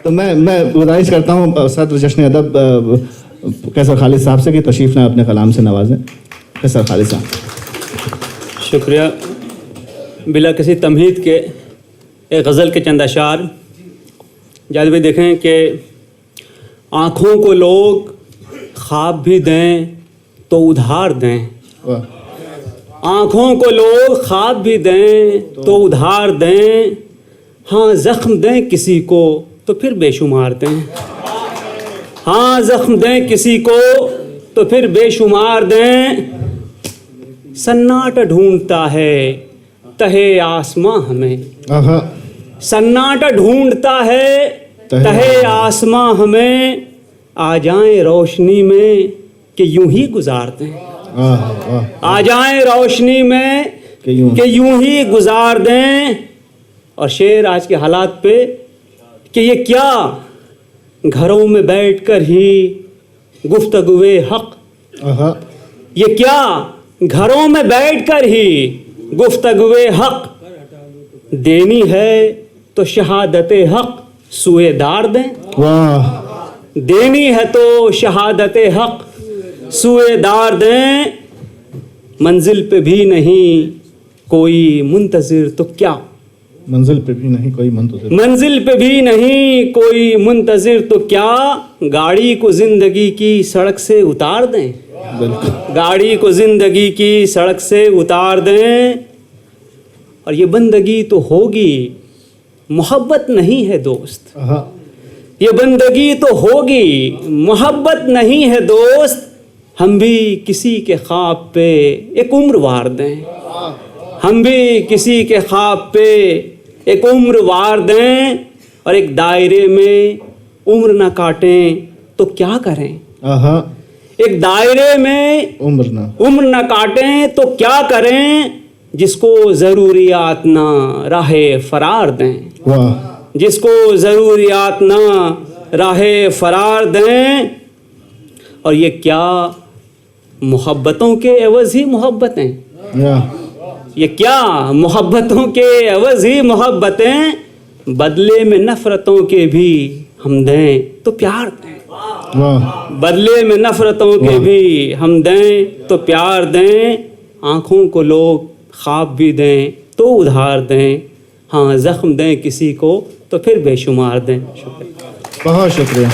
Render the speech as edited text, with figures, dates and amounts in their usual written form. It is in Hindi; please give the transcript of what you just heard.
तो मैं गुजारिश करता हूँ सदर जश्न अदब कैसर खालिद साहब से कि तशरीफ़ ना अपने कलाम से नवाजें। कैसर खालिद साहब। शुक्रिया। बिला किसी तमहीद के एक गज़ल के चंद अशार जब भी देखें कि आँखों को लोग ख्वाब भी दें तो उधार दें, आँखों को लोग ख्वाब भी दें तो उधार दें, हाँ ज़ख्म दें किसी को तो फिर बेशुमार दें, हाँ ज़ख्म दें किसी को तो फिर बेशुमार दें। सन्नाटा ढूंढता है तहे आसमां हमें, सन्नाटा ढूंढता है तहे आसमां हमें, आ जाएं रोशनी में कि यूं ही गुजार दें, आ जाएं रोशनी में कि यूं ही गुजार दें। और शेर आज के हालात पे कि ये क्या घरों में बैठकर ही गुफ्तगुए हक, ये क्या घरों में बैठकर ही गुफ्तगुए हक, देनी है तो शहादते हक सुएदार दें, देनी है तो शहादते हक सुएदार दें। मंजिल पे भी नहीं कोई मुंतज़िर तो क्या, मंजिल पे भी नहीं कोई मुंतज़िर, मंजिल पे भी नहीं कोई मुंतज़िर तो क्या, गाड़ी को ज़िंदगी की सड़क से उतार दें, गाड़ी को ज़िंदगी की सड़क से उतार दें। और ये बंदगी तो होगी मोहब्बत नहीं है दोस्त, ये बंदगी तो होगी मोहब्बत नहीं है दोस्त, हम भी किसी के ख्वाब पे एक उम्र वार दें, हम भी किसी के ख्वाब पे एक उम्र वार दें। और एक दायरे में उम्र ना काटें तो क्या करें, एक दायरे में उम्र ना काटें तो क्या करें, जिसको ज़रूरियात ना राहे फरार दें, जिसको ज़रूरियात ना राहे फरार दें। और ये क्या मोहब्बतों के एवज़ ही मोहब्बतें, ये क्या मोहब्बतों के एवज़ ही मोहब्बतें, बदले में नफ़रतों के भी हम दें तो प्यार दें, बदले में नफ़रतों के भी हम दें तो प्यार दें। आँखों को लोग ख्वाब भी दें तो उधार दें, हाँ ज़ख्म दें किसी को तो फिर बेशुमार दें। शुक्रिया, बहुत शुक्रिया।